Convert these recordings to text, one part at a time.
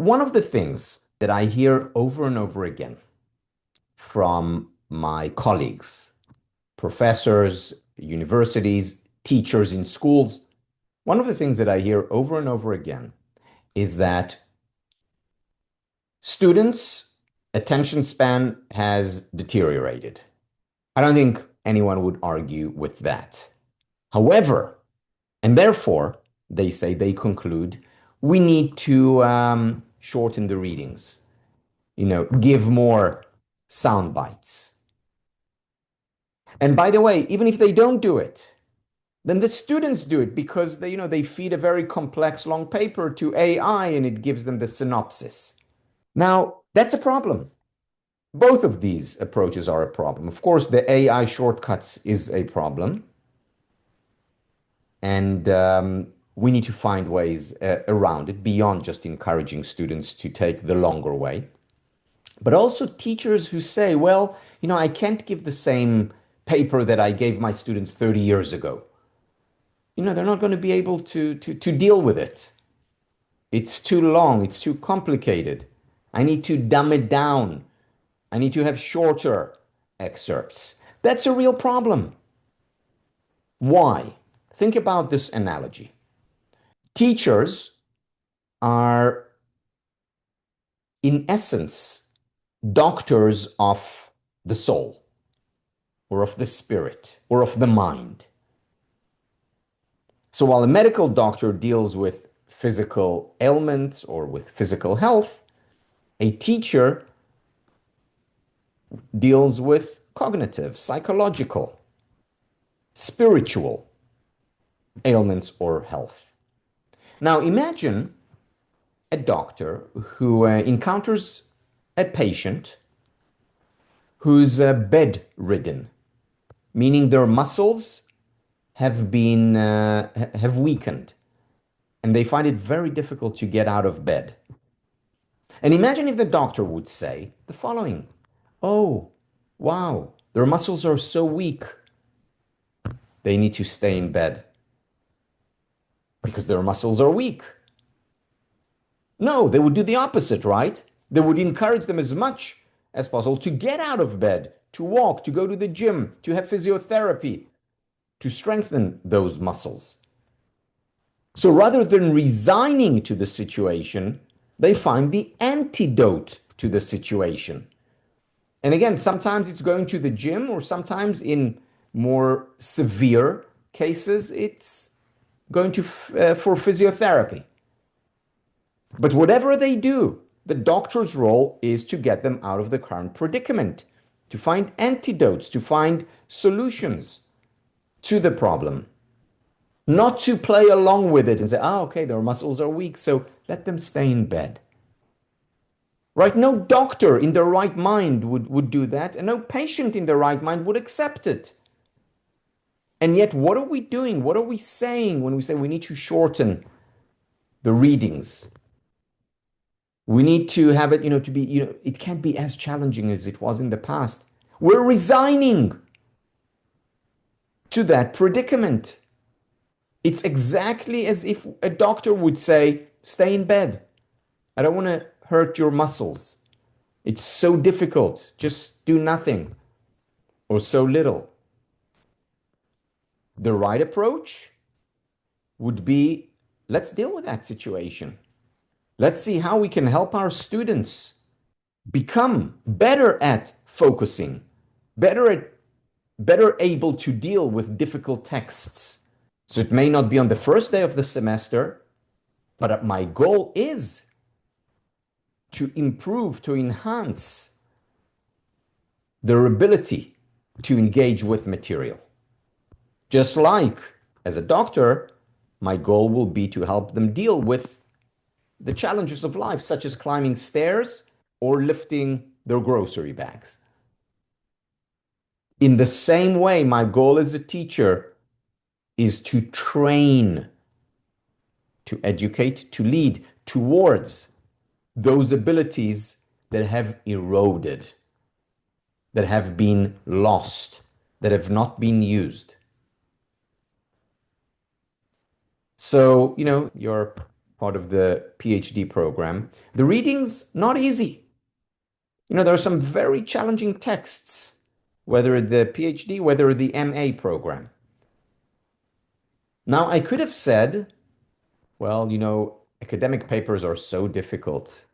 One of the things that I hear over and over again from my colleagues, professors, universities, teachers in schools, one of the things that I hear over and over again is that students' attention span has deteriorated. I don't think anyone would argue with that. However, and therefore, they conclude, we need to shorten the readings, give more sound bites. And by the way, even if they don't do it, then the students do it because they feed a very complex long paper to AI and it gives them the synopsis. Now, that's a problem. Both of these approaches are a problem. Of course, the AI shortcuts is a problem. And we need to find ways around it beyond just encouraging students to take the longer way. But also teachers who say, well, I can't give the same paper that I gave my students 30 years ago. They're not going to be able to deal with it. It's too long. It's too complicated. I need to dumb it down. I need to have shorter excerpts. That's a real problem. Why? Think about this analogy. Teachers are, in essence, doctors of the soul, or of the spirit, or of the mind. So while a medical doctor deals with physical ailments or with physical health, a teacher deals with cognitive, psychological, spiritual ailments or health. Now imagine a doctor who encounters a patient who's bedridden, meaning their muscles have weakened, and they find it very difficult to get out of bed. And imagine if the doctor would say the following: "Oh, wow, their muscles are so weak, they need to stay in bed because their muscles are weak." No, they would do the opposite, right? They would encourage them as much as possible to get out of bed, to walk, to go to the gym, to have physiotherapy, to strengthen those muscles. So rather than resigning to the situation, they find the antidote to the situation. And again, sometimes it's going to the gym, or sometimes in more severe cases, it's going for physiotherapy. But whatever they do, the doctor's role is to get them out of the current predicament, to find antidotes, to find solutions to the problem. Not to play along with it and say, okay, their muscles are weak, so let them stay in bed. Right? No doctor in their right mind would do that, and no patient in their right mind would accept it. And yet, what are we doing? What are we saying when we say we need to shorten the readings? We need to have it, to be, it can't be as challenging as it was in the past. We're resigning to that predicament. It's exactly as if a doctor would say, stay in bed. I don't want to hurt your muscles. It's so difficult. Just do nothing or so little. The right approach would be, let's deal with that situation. Let's see how we can help our students become better at focusing, better able to deal with difficult texts. So it may not be on the first day of the semester, but my goal is to improve, to enhance their ability to engage with material. Just like as a doctor, my goal will be to help them deal with the challenges of life, such as climbing stairs or lifting their grocery bags. In the same way, my goal as a teacher is to train, to educate, to lead towards those abilities that have eroded, that have been lost, that have not been used. So, your part of the PhD program. The reading's not easy. There are some very challenging texts, whether the PhD, whether the MA program. Now, I could have said, well, academic papers are so difficult.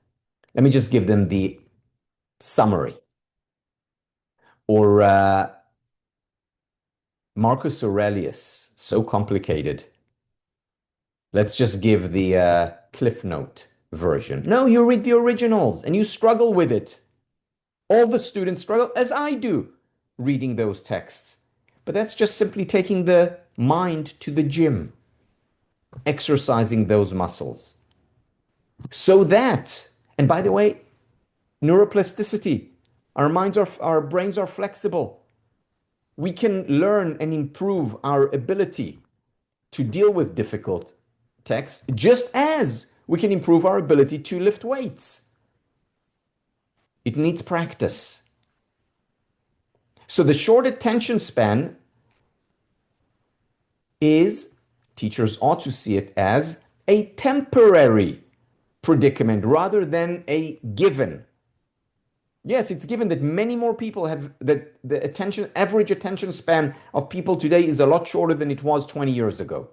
Let me just give them the summary. Or Marcus Aurelius, so complicated. Let's just give the Cliff Note version. No, you read the originals and you struggle with it. All the students struggle, as I do, reading those texts. But that's just simply taking the mind to the gym, exercising those muscles. So that, and by the way, neuroplasticity, our brains are flexible. We can learn and improve our ability to deal with difficult texts, just as we can improve our ability to lift weights. It needs practice. So the short attention span is, teachers ought to see it as a temporary predicament rather than a given. Yes, it's given that many more people have that the average attention span of people today is a lot shorter than it was 20 years ago.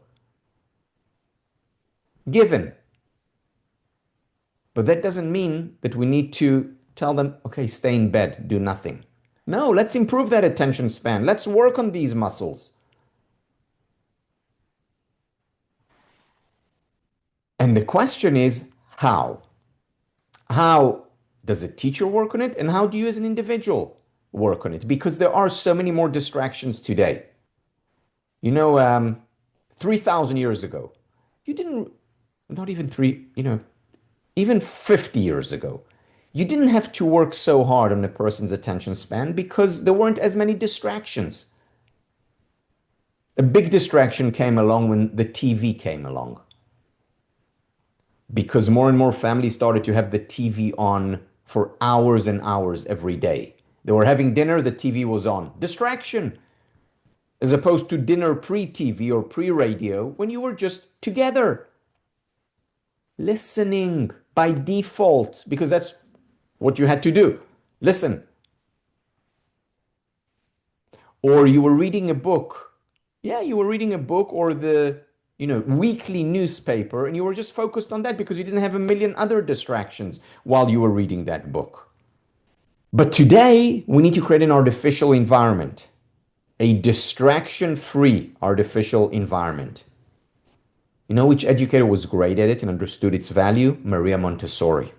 Given. But that doesn't mean that we need to tell them, okay, stay in bed, do nothing. No, let's improve that attention span. Let's work on these muscles. And the question is, how? How does a teacher work on it? And how do you as an individual work on it? Because there are so many more distractions today. 3,000 years ago, you didn't, not even even 50 years ago, you didn't have to work so hard on a person's attention span because there weren't as many distractions. A big distraction came along when the TV came along. Because more and more families started to have the TV on for hours and hours every day. They were having dinner, the TV was on. Distraction. As opposed to dinner pre-TV or pre-radio when you were just together. Listening by default, because that's what you had to do. Listen. Or you were reading a book. Yeah, you were reading a book or the weekly newspaper, and you were just focused on that because you didn't have a million other distractions while you were reading that book. But today, we need to create an artificial environment, a distraction-free artificial environment. You know which educator was great at it and understood its value? Maria Montessori.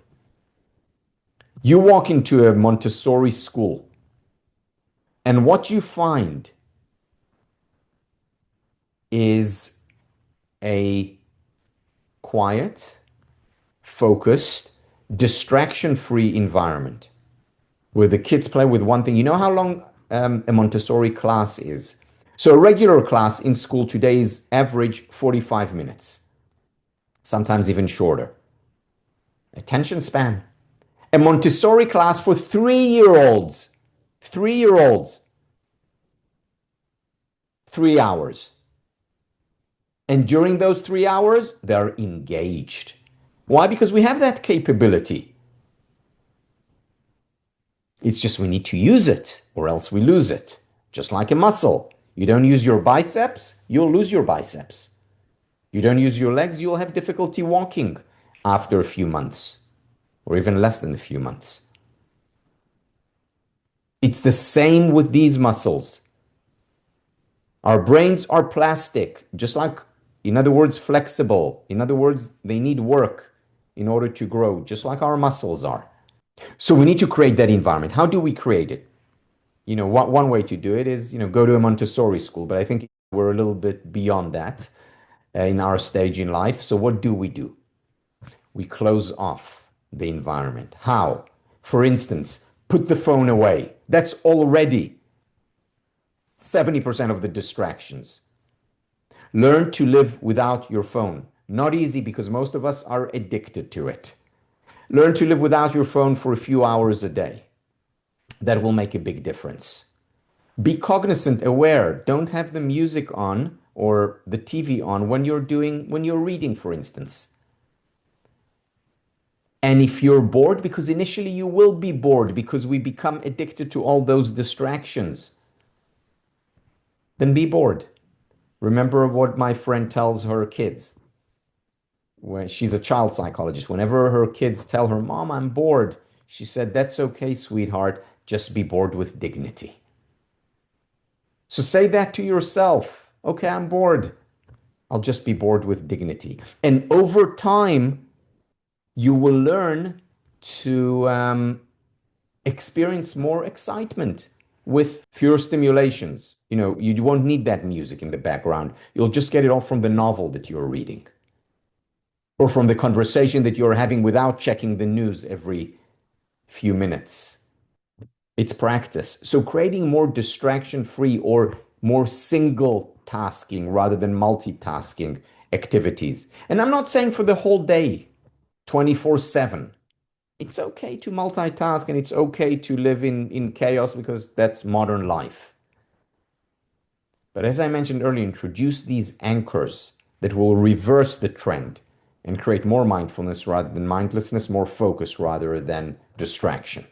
You walk into a Montessori school, and what you find is a quiet, focused, distraction-free environment where the kids play with one thing. You know how long a Montessori class is? So a regular class in school today is average 45 minutes, sometimes even shorter. Attention span. A Montessori class for 3-year-olds, 3 hours. And during those 3 hours, they're engaged. Why? Because we have that capability. It's just we need to use it or else we lose it. Just like a muscle. You don't use your biceps, you'll lose your biceps. You don't use your legs, you'll have difficulty walking after a few months or even less than a few months. It's the same with these muscles. Our brains are plastic, just like, in other words, flexible. In other words, they need work in order to grow, just like our muscles are. So we need to create that environment. How do we create it? One way to do it is, go to a Montessori school, but I think we're a little bit beyond that in our stage in life. So what do? We close off the environment. How? For instance, put the phone away. That's already 70% of the distractions. Learn to live without your phone. Not easy because most of us are addicted to it. Learn to live without your phone for a few hours a day. That will make a big difference. Be cognizant, aware. Don't have the music on or the TV on when you're reading, for instance. And if you're bored, because initially you will be bored because we become addicted to all those distractions, then be bored. Remember what my friend tells her kids when she's a child psychologist. Whenever her kids tell her, Mom, I'm bored, she said, That's okay, sweetheart. Just be bored with dignity. So say that to yourself. Okay, I'm bored. I'll just be bored with dignity. And over time, you will learn to experience more excitement with fewer stimulations. You won't need that music in the background. You'll just get it all from the novel that you're reading or from the conversation that you're having without checking the news every few minutes. It's practice. So creating more distraction-free or more single tasking rather than multitasking activities. And I'm not saying for the whole day, 24/7. It's okay to multitask and it's okay to live in chaos because that's modern life. But as I mentioned earlier, introduce these anchors that will reverse the trend and create more mindfulness rather than mindlessness, more focus rather than distraction.